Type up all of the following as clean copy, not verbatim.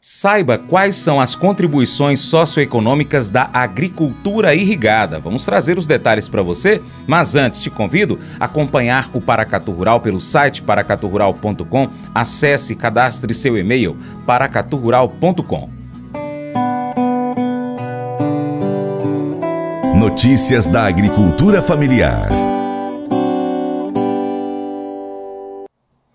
Saiba quais são as contribuições socioeconômicas da agricultura irrigada. Vamos trazer os detalhes para você, mas antes te convido a acompanhar o Paracatu Rural pelo site paracaturural.com. Acesse e cadastre seu e-mail paracaturural.com. Notícias da agricultura familiar.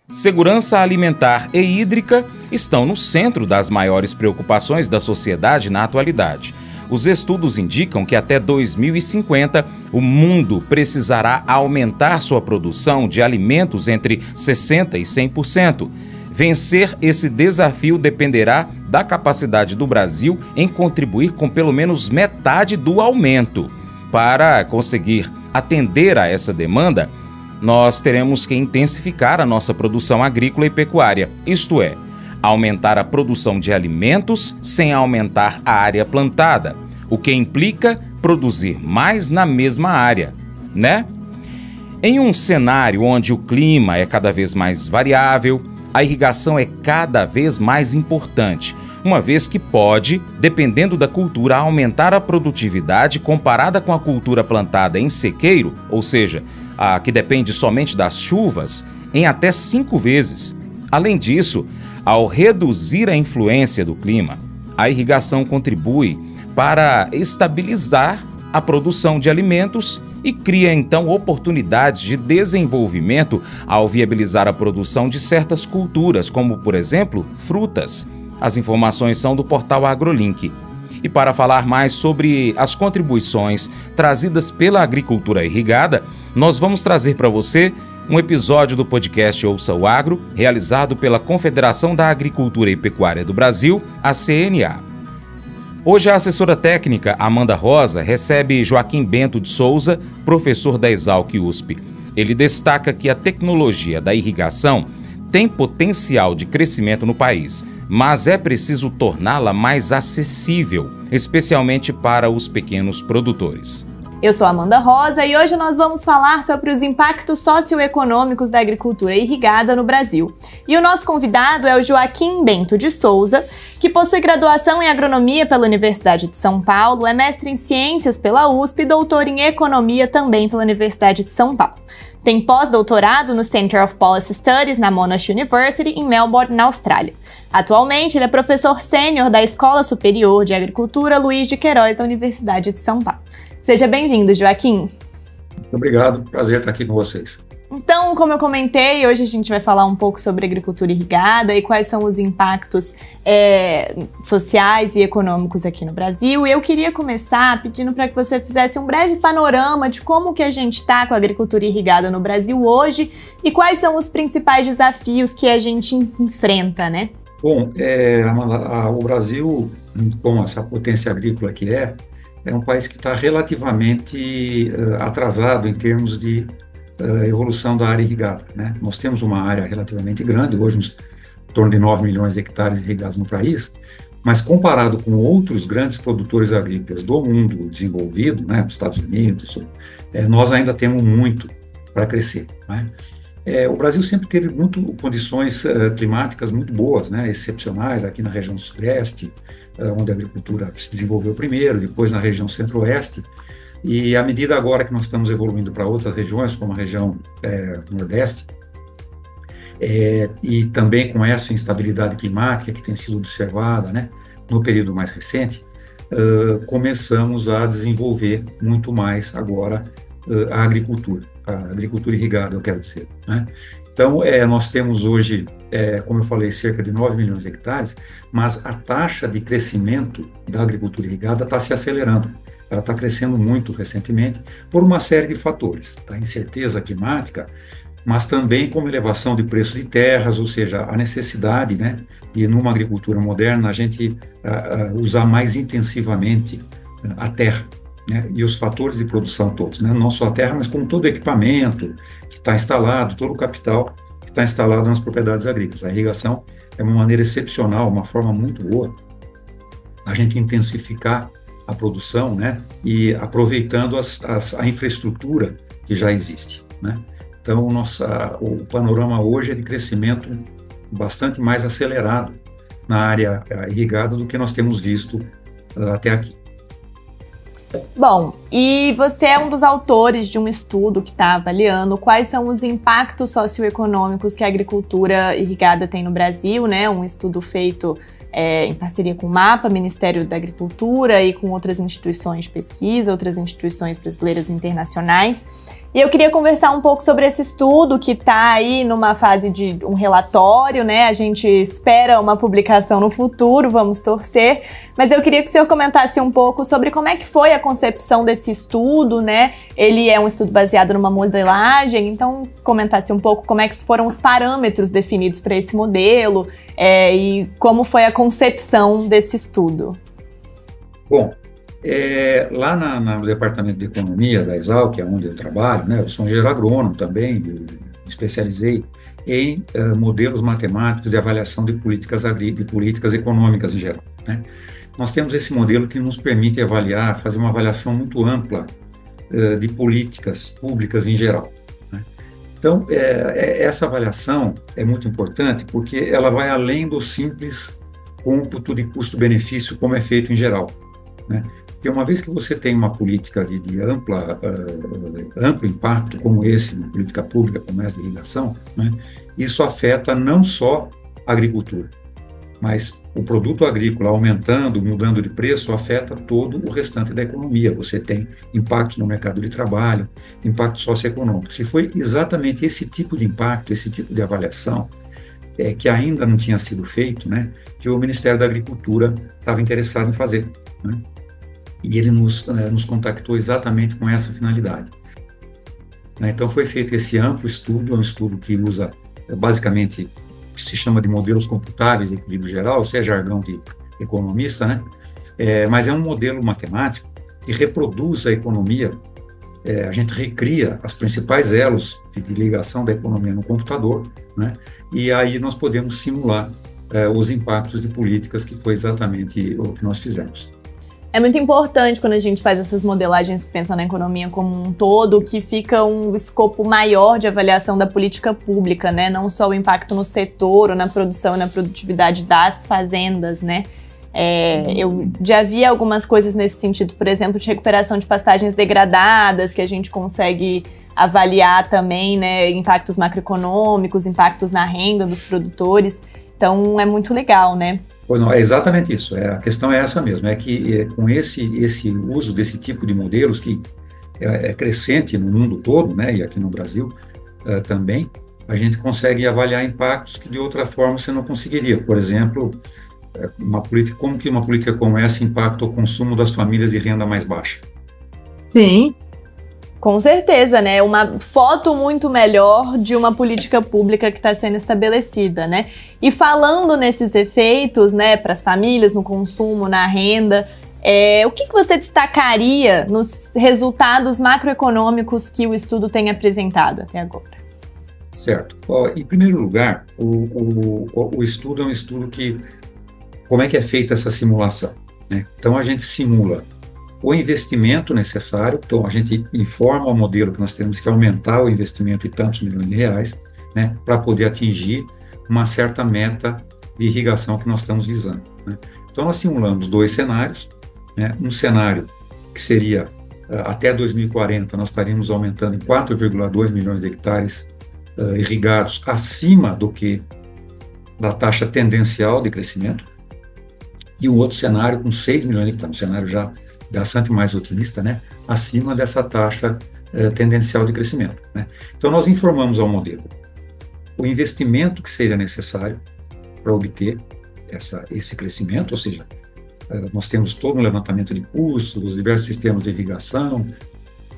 Segurança alimentar e hídrica estão no centro das maiores preocupações da sociedade na atualidade. Os estudos indicam que até 2050 o mundo precisará aumentar sua produção de alimentos entre 60% e 100%. Vencer esse desafio dependerá da capacidade do Brasil em contribuir com pelo menos metade do aumento. Para conseguir atender a essa demanda, nós teremos que intensificar a nossa produção agrícola e pecuária, isto é, aumentar a produção de alimentos sem aumentar a área plantada, o que implica produzir mais na mesma área, né? Em um cenário onde o clima é cada vez mais variável, a irrigação é cada vez mais importante, uma vez que pode, dependendo da cultura, aumentar a produtividade comparada com a cultura plantada em sequeiro, ou seja, a que depende somente das chuvas, em até 5 vezes. Além disso, ao reduzir a influência do clima, a irrigação contribui para estabilizar a produção de alimentos e cria então oportunidades de desenvolvimento ao viabilizar a produção de certas culturas, como por exemplo, frutas. As informações são do portal AgroLink. E para falar mais sobre as contribuições trazidas pela agricultura irrigada, nós vamos trazer para você um episódio do podcast Ouça o Agro, realizado pela Confederação da Agricultura e Pecuária do Brasil, a CNA. Hoje a assessora técnica Amanda Rosa recebe Joaquim Bento de Souza, professor da Exalc USP. Ele destaca que a tecnologia da irrigação tem potencial de crescimento no país, mas é preciso torná-la mais acessível, especialmente para os pequenos produtores. Eu sou Amanda Rosa e hoje nós vamos falar sobre os impactos socioeconômicos da agricultura irrigada no Brasil. E o nosso convidado é o Joaquim Bento de Souza, que possui graduação em agronomia pela Universidade de São Paulo, é mestre em ciências pela USP e doutor em economia também pela Universidade de São Paulo. Tem pós-doutorado no Center of Policy Studies na Monash University, em Melbourne, na Austrália. Atualmente, ele é professor sênior da Escola Superior de Agricultura Luiz de Queiroz, da Universidade de São Paulo. Seja bem-vindo, Joaquim. Muito obrigado, prazer estar aqui com vocês. Então, como eu comentei, hoje a gente vai falar um pouco sobre agricultura irrigada e quais são os impactos sociais e econômicos aqui no Brasil. E eu queria começar pedindo para que você fizesse um breve panorama de como que a gente está com a agricultura irrigada no Brasil hoje e quais são os principais desafios que a gente enfrenta, né? Bom, o Brasil, com essa potência agrícola que é um país que está relativamente atrasado em termos de evolução da área irrigada, né? Nós temos uma área relativamente grande, hoje em torno de 9 milhões de hectares irrigados no país, mas comparado com outros grandes produtores agrícolas do mundo desenvolvido, né, dos Estados Unidos, nós ainda temos muito para crescer, né? O Brasil sempre teve condições climáticas muito boas, né, excepcionais aqui na região sudeste, onde a agricultura se desenvolveu primeiro, depois na região centro-oeste, e à medida agora que nós estamos evoluindo para outras regiões, como a região nordeste, e também com essa instabilidade climática que tem sido observada, né, no período mais recente, começamos a desenvolver muito mais agora a agricultura irrigada, eu quero dizer, né? Então, nós temos hoje, como eu falei, cerca de 9 milhões de hectares, mas a taxa de crescimento da agricultura irrigada está se acelerando. Ela está crescendo muito recentemente por uma série de fatores, a incerteza climática, mas também como elevação de preço de terras, ou seja, a necessidade, né, de numa agricultura moderna a gente usar mais intensivamente a terra, né, e os fatores de produção todos, né, não só a terra, mas como todo o equipamento que está instalado, todo o capital que está instalado nas propriedades agrícolas. A irrigação é uma maneira excepcional, uma forma muito boa a gente intensificar a produção, né, e aproveitando a infraestrutura que já existe, né. Então, o panorama hoje é de crescimento bastante mais acelerado na área irrigada do que nós temos visto até aqui. Bom, e você é um dos autores de um estudo que está avaliando quais são os impactos socioeconômicos que a agricultura irrigada tem no Brasil, né? Um estudo feito em parceria com o MAPA, Ministério da Agricultura, e com outras instituições de pesquisa, outras instituições brasileiras e internacionais. E eu queria conversar um pouco sobre esse estudo que está aí numa fase de um relatório, né? A gente espera uma publicação no futuro, vamos torcer. Mas eu queria que o senhor comentasse um pouco sobre como é que foi a concepção desse estudo, né? Ele é um estudo baseado numa modelagem, então comentasse um pouco como é que foram os parâmetros definidos para esse modelo e como foi a concepção desse estudo. Bom, lá no Departamento de Economia da Exalc, que é onde eu trabalho, né, eu sou um engenheiro agrônomo também, me especializei em modelos matemáticos de avaliação de políticas econômicas em geral, né? Nós temos esse modelo que nos permite avaliar, fazer uma avaliação muito ampla de políticas públicas em geral, né? Então, essa avaliação é muito importante porque ela vai além do simples cômputo de custo-benefício, como é feito em geral, né? Porque uma vez que você tem uma política de amplo impacto, como uma política pública como essa de irrigação, né, isso afeta não só a agricultura, mas o produto agrícola aumentando, mudando de preço, afeta todo o restante da economia. Você tem impactos no mercado de trabalho, impacto socioeconômico. Se foi exatamente esse tipo de impacto, esse tipo de avaliação, que ainda não tinha sido feito, né, que o Ministério da Agricultura estava interessado em fazer, né? E ele nos contactou exatamente com essa finalidade. Então foi feito esse amplo estudo, é um estudo que usa basicamente o que se chama de modelos computáveis de equilíbrio geral, ou seja, jargão de economista, né? Mas é um modelo matemático que reproduz a economia, a gente recria os principais elos de ligação da economia no computador, né? E aí nós podemos simular os impactos de políticas, que foi exatamente o que nós fizemos. É muito importante quando a gente faz essas modelagens que pensam na economia como um todo, que fica um escopo maior de avaliação da política pública, né? Não só o impacto no setor, ou na produção e na produtividade das fazendas, né? Eu já vi algumas coisas nesse sentido, por exemplo, de recuperação de pastagens degradadas, que a gente consegue avaliar também, né? Impactos macroeconômicos, impactos na renda dos produtores. Então, é muito legal, né? Pois não, é exatamente isso. A questão é essa mesmo, é que com esse uso desse tipo de modelos, que é crescente no mundo todo, né, e aqui no Brasil também, a gente consegue avaliar impactos que de outra forma você não conseguiria. Por exemplo, como que uma política como essa impacta o consumo das famílias de renda mais baixa? Sim. Com certeza, né? Uma foto muito melhor de uma política pública que está sendo estabelecida, né? E falando nesses efeitos, né, para as famílias, no consumo, na renda, o que você destacaria nos resultados macroeconômicos que o estudo tem apresentado até agora? Certo. Em primeiro lugar, o estudo é um estudo que... Como é que é feita essa simulação, né? Então, a gente simula o investimento necessário, então a gente informa ao modelo que nós temos que aumentar o investimento em tantos milhões de reais, né, para poder atingir uma certa meta de irrigação que nós estamos visando, né? Então nós simulamos dois cenários, né, um cenário que seria até 2040 nós estaríamos aumentando em 4,2 milhões de hectares irrigados acima do que da taxa tendencial de crescimento, e um outro cenário com 6 milhões de hectares, um cenário já bastante mais otimista, né, acima dessa taxa tendencial de crescimento, né? Então, nós informamos ao modelo o investimento que seria necessário para obter esse crescimento, ou seja, nós temos todo um levantamento de custos, dos diversos sistemas de irrigação,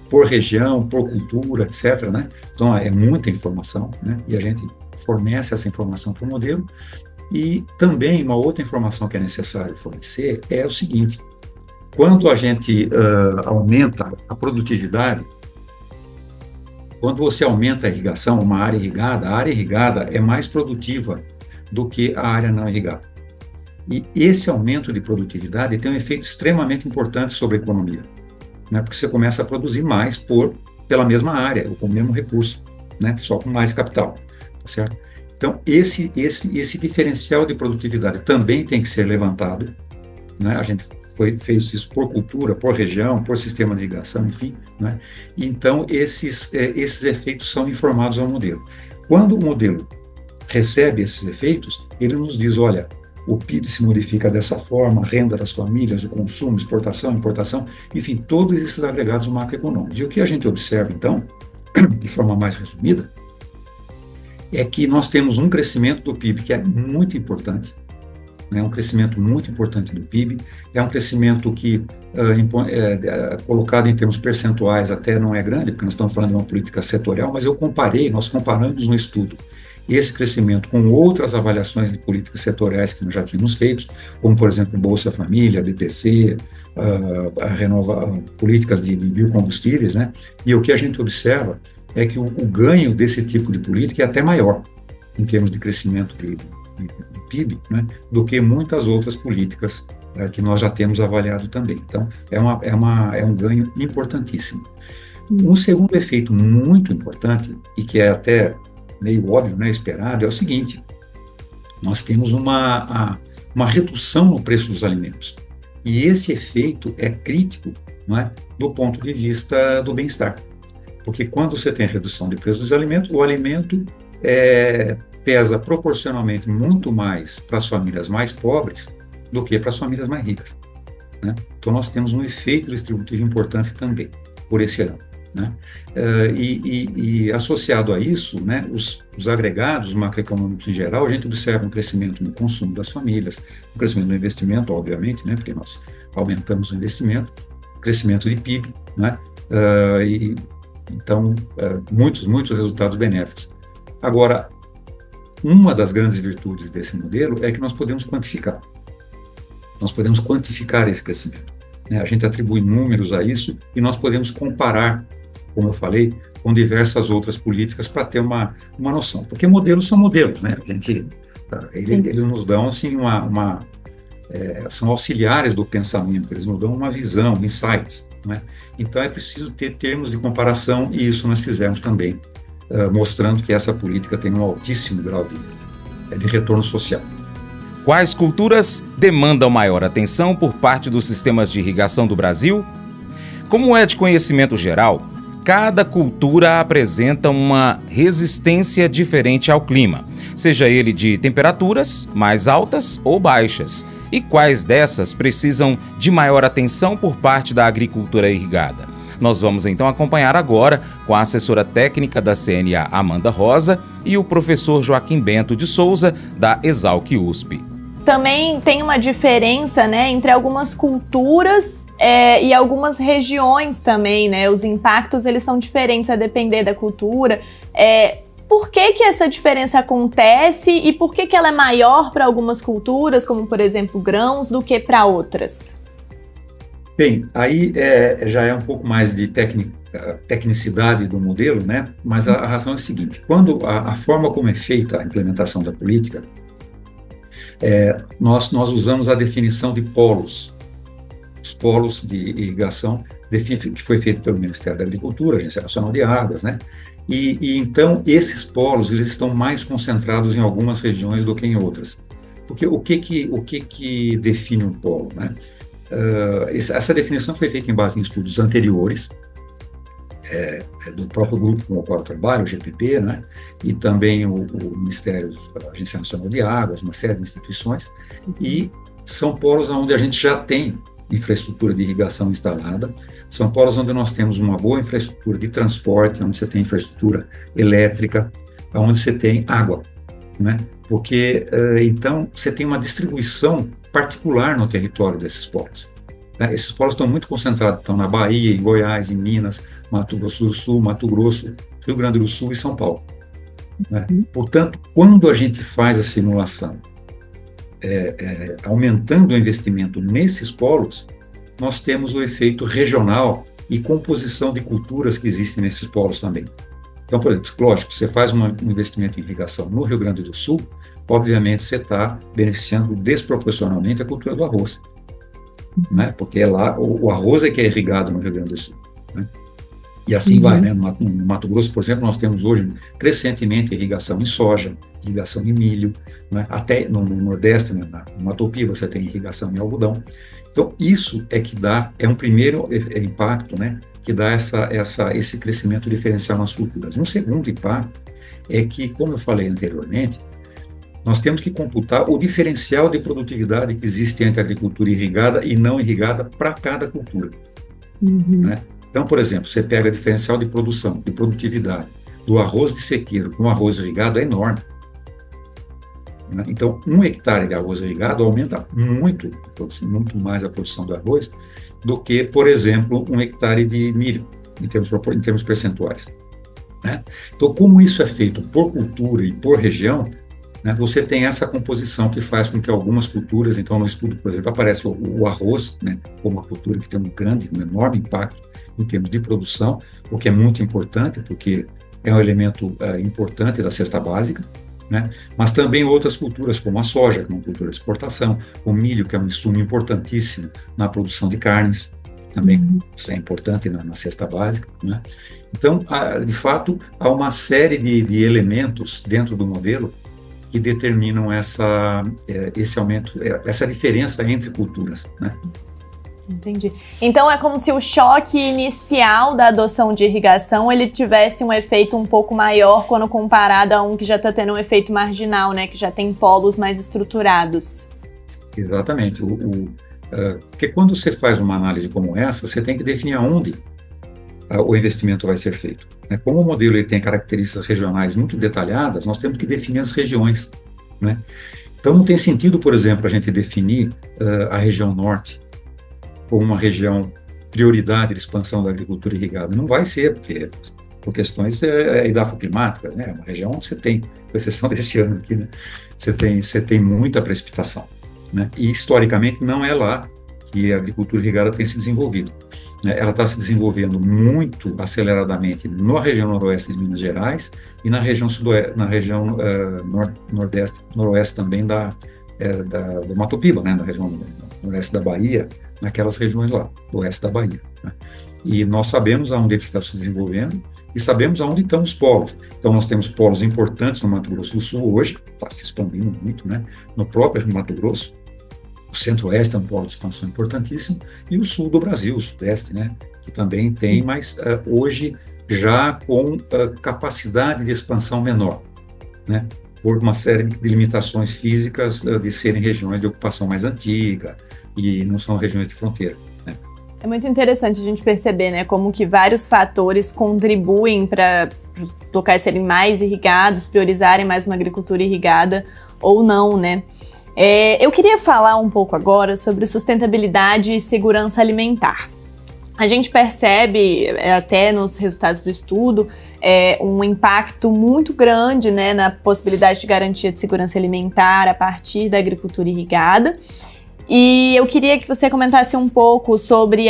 por região, por cultura, etc., né? Então, é muita informação, né? E a gente fornece essa informação para o modelo. E também uma outra informação que é necessário fornecer é o seguinte: quando a gente aumenta a produtividade, quando você aumenta a irrigação, a área irrigada é mais produtiva do que a área não irrigada. E esse aumento de produtividade tem um efeito extremamente importante sobre a economia, né? Porque você começa a produzir mais pela mesma área, ou com o mesmo recurso, né? Só com mais capital, tá certo? Então, esse diferencial de produtividade também tem que ser levantado, né? A gente fez isso por cultura, por região, por sistema de irrigação, enfim, né? Então, esses efeitos são informados ao modelo. Quando o modelo recebe esses efeitos, ele nos diz, olha, o PIB se modifica dessa forma, a renda das famílias, o consumo, exportação, importação, enfim, todos esses agregados macroeconômicos. E o que a gente observa, então, de forma mais resumida, é que nós temos um crescimento do PIB que é muito importante, né, um crescimento muito importante do PIB, é um crescimento que, colocado em termos percentuais, até não é grande, porque nós estamos falando de uma política setorial, mas nós comparamos no estudo esse crescimento com outras avaliações de políticas setoriais que nós já tínhamos feito, como, por exemplo, Bolsa Família, BPC, políticas de biocombustíveis, né? E o que a gente observa é que o ganho desse tipo de política é até maior, em termos de crescimento de PIB, né, do que muitas outras políticas que nós já temos avaliado também. Então, é um ganho importantíssimo. Um segundo efeito muito importante, e que é até meio óbvio, né, esperado, é o seguinte: nós temos uma redução no preço dos alimentos. E esse efeito é crítico, não é, do ponto de vista do bem-estar. Porque quando você tem a redução de preço dos alimentos, o alimento pesa proporcionalmente muito mais para as famílias mais pobres do que para as famílias mais ricas, né? Então, nós temos um efeito distributivo importante também, por esse lado, né? E associado a isso, né, os agregados macroeconômicos em geral, a gente observa um crescimento no consumo das famílias, um crescimento no investimento, obviamente, né, porque nós aumentamos o investimento, crescimento de PIB, né, então, muitos resultados benéficos. Agora, uma das grandes virtudes desse modelo é que nós podemos quantificar. Nós podemos quantificar esse crescimento, né? A gente atribui números a isso e nós podemos comparar, como eu falei, com diversas outras políticas para ter uma noção. Porque modelos são modelos, né? Eles nos dão, assim, são auxiliares do pensamento, eles nos dão uma visão, insights, né? Então, é preciso ter termos de comparação, e isso nós fizemos também, mostrando que essa política tem um altíssimo grau de retorno social. Quais culturas demandam maior atenção por parte dos sistemas de irrigação do Brasil? Como é de conhecimento geral, cada cultura apresenta uma resistência diferente ao clima, seja ele de temperaturas mais altas ou baixas. E quais dessas precisam de maior atenção por parte da agricultura irrigada? Nós vamos então acompanhar agora com a assessora técnica da CNA, Amanda Rosa, e o professor Joaquim Bento de Souza, da Exalc USP. Também tem uma diferença, né, entre algumas culturas e algumas regiões também, né? Os impactos, eles são diferentes a depender da cultura. Por que essa diferença acontece e por que ela é maior para algumas culturas, como, por exemplo, grãos, do que para outras? Bem, aí já é um pouco mais de tecnicidade do modelo, né? Mas a razão é a seguinte: quando a forma como é feita a implementação da política, nós usamos a definição de polos. Os polos de irrigação, que foi feito pelo Ministério da Agricultura, Agência Nacional de Águas, né? E então, esses polos, eles estão mais concentrados em algumas regiões do que em outras. Porque o que define um polo, né? Essa definição foi feita em base em estudos anteriores, do próprio grupo com o qual eu trabalho, o GPP, né? E também o Ministério, a Agência Nacional de Águas, uma série de instituições, e são polos onde a gente já tem infraestrutura de irrigação instalada, são polos onde nós temos uma boa infraestrutura de transporte, onde você tem infraestrutura elétrica, onde você tem água, né? Porque, então, você tem uma distribuição particular no território desses polos, né? Esses polos estão muito concentrados, estão na Bahia, em Goiás, em Minas, Mato Grosso do Sul, Mato Grosso, Rio Grande do Sul e São Paulo, né? Portanto, quando a gente faz a simulação aumentando o investimento nesses polos, nós temos o efeito regional e composição de culturas que existem nesses polos também. Então, por exemplo, lógico, você faz um investimento em irrigação no Rio Grande do Sul, obviamente você está beneficiando desproporcionalmente a cultura do arroz, né? Porque lá o arroz é que é irrigado no Rio Grande do Sul, né? E assim vai, né? No Mato Grosso, por exemplo, nós temos hoje crescentemente irrigação em soja, irrigação em milho, né? Até no Nordeste, né? No Mato Piba, você tem irrigação em algodão. Então, isso é que dá, é um primeiro impacto, né? Que dá esse crescimento diferencial nas culturas. Um segundo impacto é que, como eu falei anteriormente, nós temos que computar o diferencial de produtividade que existe entre a agricultura irrigada e não irrigada para cada cultura, né? Então, por exemplo, você pega o diferencial de produção, de produtividade do arroz de sequeiro com o arroz irrigado é enorme, né? Então, 1 hectare de arroz irrigado aumenta muito mais a produção do arroz do que, por exemplo, 1 hectare de milho, em termos percentuais, né? Então, como isso é feito por cultura e por região, né, você tem essa composição que faz com que algumas culturas, então no estudo, por exemplo, aparece o arroz, né, como uma cultura que tem um enorme impacto em termos de produção, o que é muito importante, porque é um elemento importante da cesta básica, né? Mas também outras culturas, como a soja, que é uma cultura de exportação, o milho, que é um insumo importantíssimo na produção de carnes, também isso é importante na cesta básica, né? Então, de fato, há uma série de elementos dentro do modelo que determinam esse aumento, essa diferença entre culturas, né? Entendi. Então é como se o choque inicial da adoção de irrigação ele tivesse um efeito um pouco maior quando comparado a um que já está tendo um efeito marginal, né? Que já tem polos mais estruturados. Exatamente. Porque quando você faz uma análise como essa, você tem que definir aonde o investimento vai ser feito, né? Como o modelo ele tem características regionais muito detalhadas, nós temos que definir as regiões, né? Então não tem sentido, por exemplo, a gente definir a região norte como uma região prioridade de expansão da agricultura irrigada. Não vai ser, porque por questões edafoclimáticas, né? É uma região onde você tem, com exceção deste ano aqui, né? Você tem muita precipitação, né? E historicamente não é lá que a agricultura irrigada tem se desenvolvido, né? Ela está se desenvolvendo muito aceleradamente na região noroeste de Minas Gerais e na região sudoeste, na região noroeste também do Mato Piba, né? Na região noroeste da Bahia, naquelas regiões lá, do oeste da Bahia, né? E nós sabemos aonde ele está se desenvolvendo e sabemos aonde estão os polos. Então, nós temos polos importantes no Mato Grosso do Sul hoje, está se expandindo muito, né? No próprio Mato Grosso, o centro-oeste é um polo de expansão importantíssimo, e o sul do Brasil, o sudeste, né? Que também tem, mas hoje já com capacidade de expansão menor, né? Por uma série de limitações físicas de serem regiões de ocupação mais antiga, e não são regiões de fronteira, né? É muito interessante a gente perceber, né, como que vários fatores contribuem para os locais serem mais irrigados, priorizarem mais uma agricultura irrigada ou não, né? Eu queria falar um pouco agora sobre sustentabilidade e segurança alimentar. A gente percebe, até nos resultados do estudo, um impacto muito grande, né, na possibilidade de garantia de segurança alimentar a partir da agricultura irrigada. E eu queria que você comentasse um pouco sobre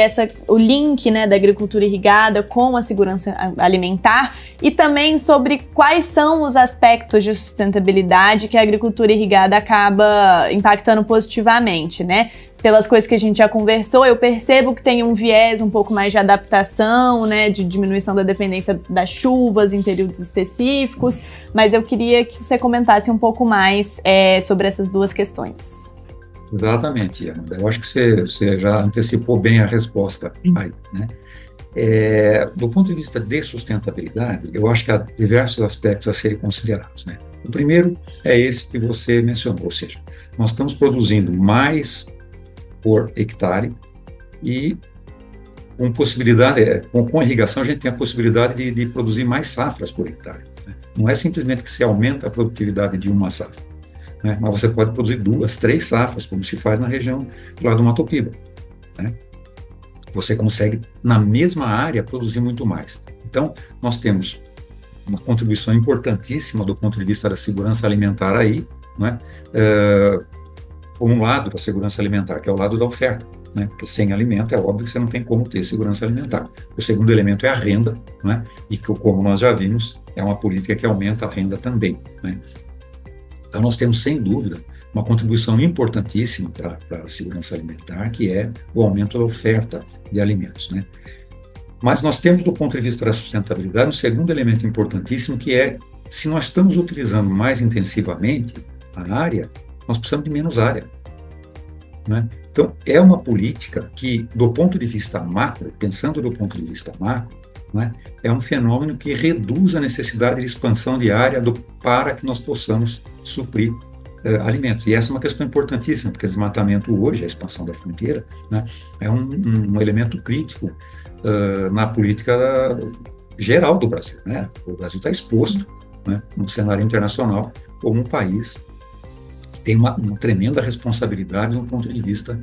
o link, né, da agricultura irrigada com a segurança alimentar e também sobre quais são os aspectos de sustentabilidade que a agricultura irrigada acaba impactando positivamente, né? Pelas coisas que a gente já conversou, eu percebo que tem um viés um pouco mais de adaptação, né, de diminuição da dependência das chuvas em períodos específicos, mas eu queria que você comentasse um pouco mais sobre essas duas questões. Exatamente, Amanda. Eu acho que você já antecipou bem a resposta aí, né? Do ponto de vista de sustentabilidade, eu acho que há diversos aspectos a serem considerados, né? O primeiro é esse que você mencionou, ou seja, nós estamos produzindo mais por hectare e com possibilidade, com irrigação a gente tem a possibilidade de produzir mais safras por hectare, né? Não é simplesmente que se aumenta a produtividade de uma safra, né? Mas você pode produzir 2, 3 safras, como se faz na região lá do Mato Piba, né? Você consegue, na mesma área, produzir muito mais. Então, nós temos uma contribuição importantíssima do ponto de vista da segurança alimentar aí, né? Um lado da segurança alimentar, que é o lado da oferta, né? Porque sem alimento é óbvio que você não tem como ter segurança alimentar. O segundo elemento é a renda, né? E que, como nós já vimos, é uma política que aumenta a renda também, né? Então, nós temos, sem dúvida, uma contribuição importantíssima para a segurança alimentar, que é o aumento da oferta de alimentos, né? Mas nós temos, do ponto de vista da sustentabilidade, um segundo elemento importantíssimo, que é, se nós estamos utilizando mais intensivamente a área, nós precisamos de menos área, né? Então, é uma política que, do ponto de vista macro, pensando do ponto de vista macro, né, é um fenômeno que reduz a necessidade de expansão de área para que nós possamos suprir alimentos. E essa é uma questão importantíssima, porque o desmatamento hoje, a expansão da fronteira, né, é um elemento crítico na política geral do Brasil, né? O Brasil está exposto, né, no cenário internacional como um país que tem uma tremenda responsabilidade do ponto de vista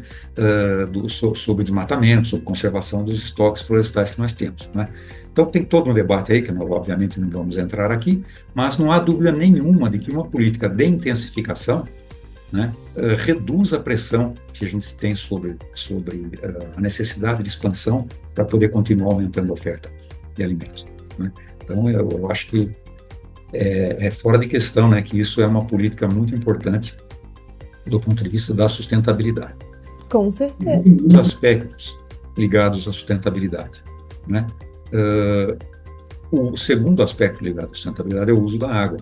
sobre desmatamento, sobre conservação dos estoques florestais que nós temos, né? Então tem todo um debate aí, que nós obviamente não vamos entrar aqui, mas não há dúvida nenhuma de que uma política de intensificação, né, reduz a pressão que a gente tem sobre a necessidade de expansão para poder continuar aumentando a oferta de alimentos, né? Então eu acho que é fora de questão, né, que isso é uma política muito importante do ponto de vista da sustentabilidade. Com certeza. Os aspectos ligados à sustentabilidade, né? O segundo aspecto ligado à sustentabilidade é o uso da água,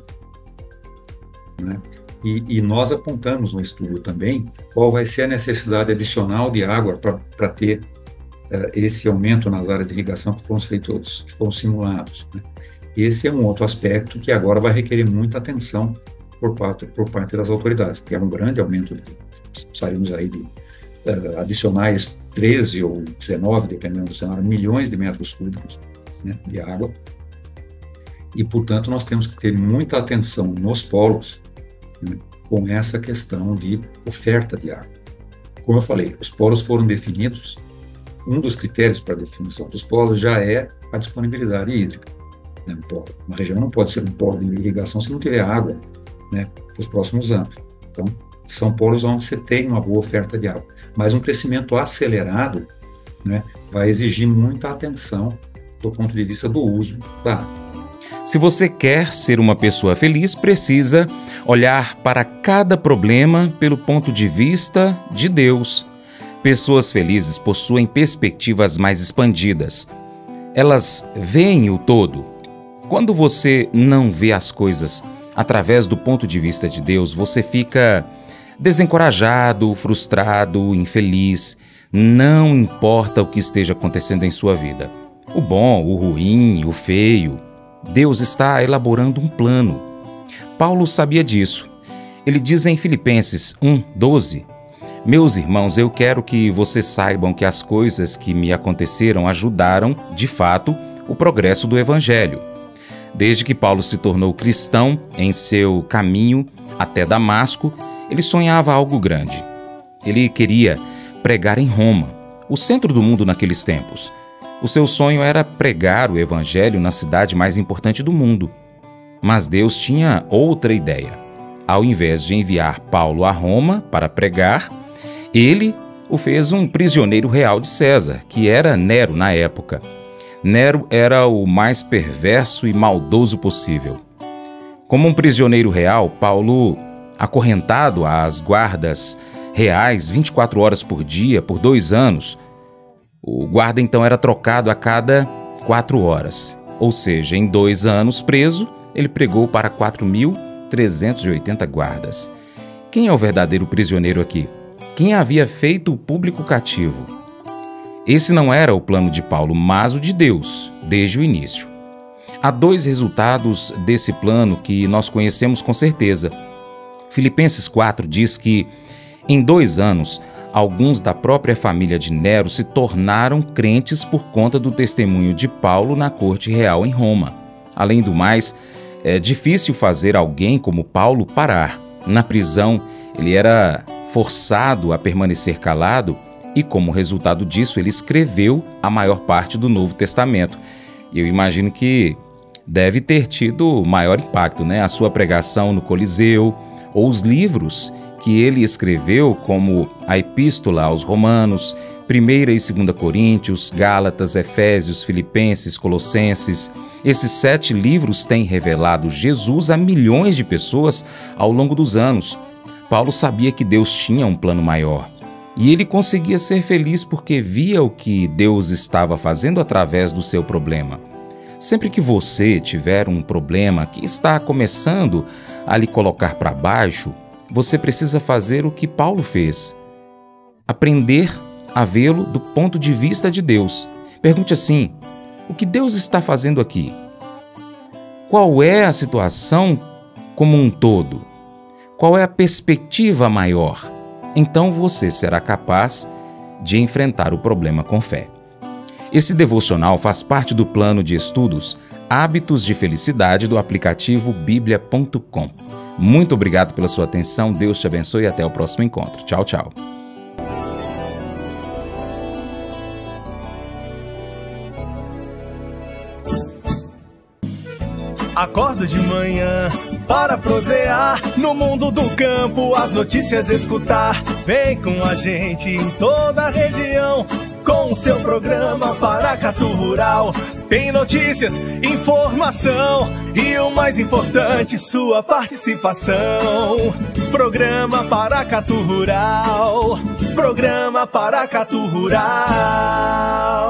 né? E nós apontamos no estudo também qual vai ser a necessidade adicional de água para ter esse aumento nas áreas de irrigação que foram simulados, né? Esse é um outro aspecto que agora vai requerer muita atenção por parte das autoridades, porque é um grande aumento, precisaríamos aí de adicionais 13 ou 19, dependendo do cenário, milhões de metros cúbicos, né, de água, e, portanto, nós temos que ter muita atenção nos polos, né, com essa questão de oferta de água. Como eu falei, os polos foram definidos, um dos critérios para a definição dos polos já é a disponibilidade hídrica, né? Uma região não pode ser um polo de irrigação se não tiver água, né, para os próximos anos. Então, são polos onde você tem uma boa oferta de água. Mas um crescimento acelerado, né, vai exigir muita atenção do ponto de vista do uso da água. Se você quer ser uma pessoa feliz, precisa olhar para cada problema pelo ponto de vista de Deus. Pessoas felizes possuem perspectivas mais expandidas. Elas veem o todo. Quando você não vê as coisas através do ponto de vista de Deus, você fica desencorajado, frustrado, infeliz. Não importa o que esteja acontecendo em sua vida. O bom, o ruim, o feio. Deus está elaborando um plano. Paulo sabia disso. Ele diz em Filipenses 1:12: Meus irmãos, eu quero que vocês saibam que as coisas que me aconteceram ajudaram, de fato, o progresso do Evangelho. Desde que Paulo se tornou cristão, em seu caminho até Damasco, ele sonhava algo grande. Ele queria pregar em Roma, o centro do mundo naqueles tempos. O seu sonho era pregar o Evangelho na cidade mais importante do mundo. Mas Deus tinha outra ideia. Ao invés de enviar Paulo a Roma para pregar, ele o fez um prisioneiro real de César, que era Nero na época. Nero era o mais perverso e maldoso possível. Como um prisioneiro real, Paulo, acorrentado às guardas reais 24 horas por dia por 2 anos, o guarda então era trocado a cada 4 horas. Ou seja, em 2 anos preso, ele pregou para 4.380 guardas. Quem é o verdadeiro prisioneiro aqui? Quem havia feito o público cativo? Esse não era o plano de Paulo, mas o de Deus, desde o início. Há 2 resultados desse plano que nós conhecemos com certeza. Filipenses 4 diz que, em 2 anos, alguns da própria família de Nero se tornaram crentes por conta do testemunho de Paulo na corte real em Roma. Além do mais, é difícil fazer alguém como Paulo parar. Na prisão, ele era forçado a permanecer calado e, como resultado disso, ele escreveu a maior parte do Novo Testamento. E eu imagino que deve ter tido maior impacto, né? A sua pregação no Coliseu, ou os livros que ele escreveu, como a Epístola aos Romanos, 1ª e 2ª Coríntios, Gálatas, Efésios, Filipenses, Colossenses. Esses 7 livros têm revelado Jesus a milhões de pessoas ao longo dos anos. Paulo sabia que Deus tinha um plano maior. E ele conseguia ser feliz porque via o que Deus estava fazendo através do seu problema. Sempre que você tiver um problema que está começando a lhe colocar para baixo, você precisa fazer o que Paulo fez: aprender a vê-lo do ponto de vista de Deus. Pergunte assim: o que Deus está fazendo aqui? Qual é a situação como um todo? Qual é a perspectiva maior? Então você será capaz de enfrentar o problema com fé. Esse devocional faz parte do plano de estudos Hábitos de Felicidade do aplicativo biblia.com. Muito obrigado pela sua atenção, Deus te abençoe e até o próximo encontro. Tchau, tchau. Acordo de manhã para prosear no mundo do campo, as notícias escutar. Vem com a gente em toda a região com o seu programa Paracatu Rural. Tem notícias, informação e o mais importante, sua participação. Programa Paracatu Rural. Programa Paracatu Rural.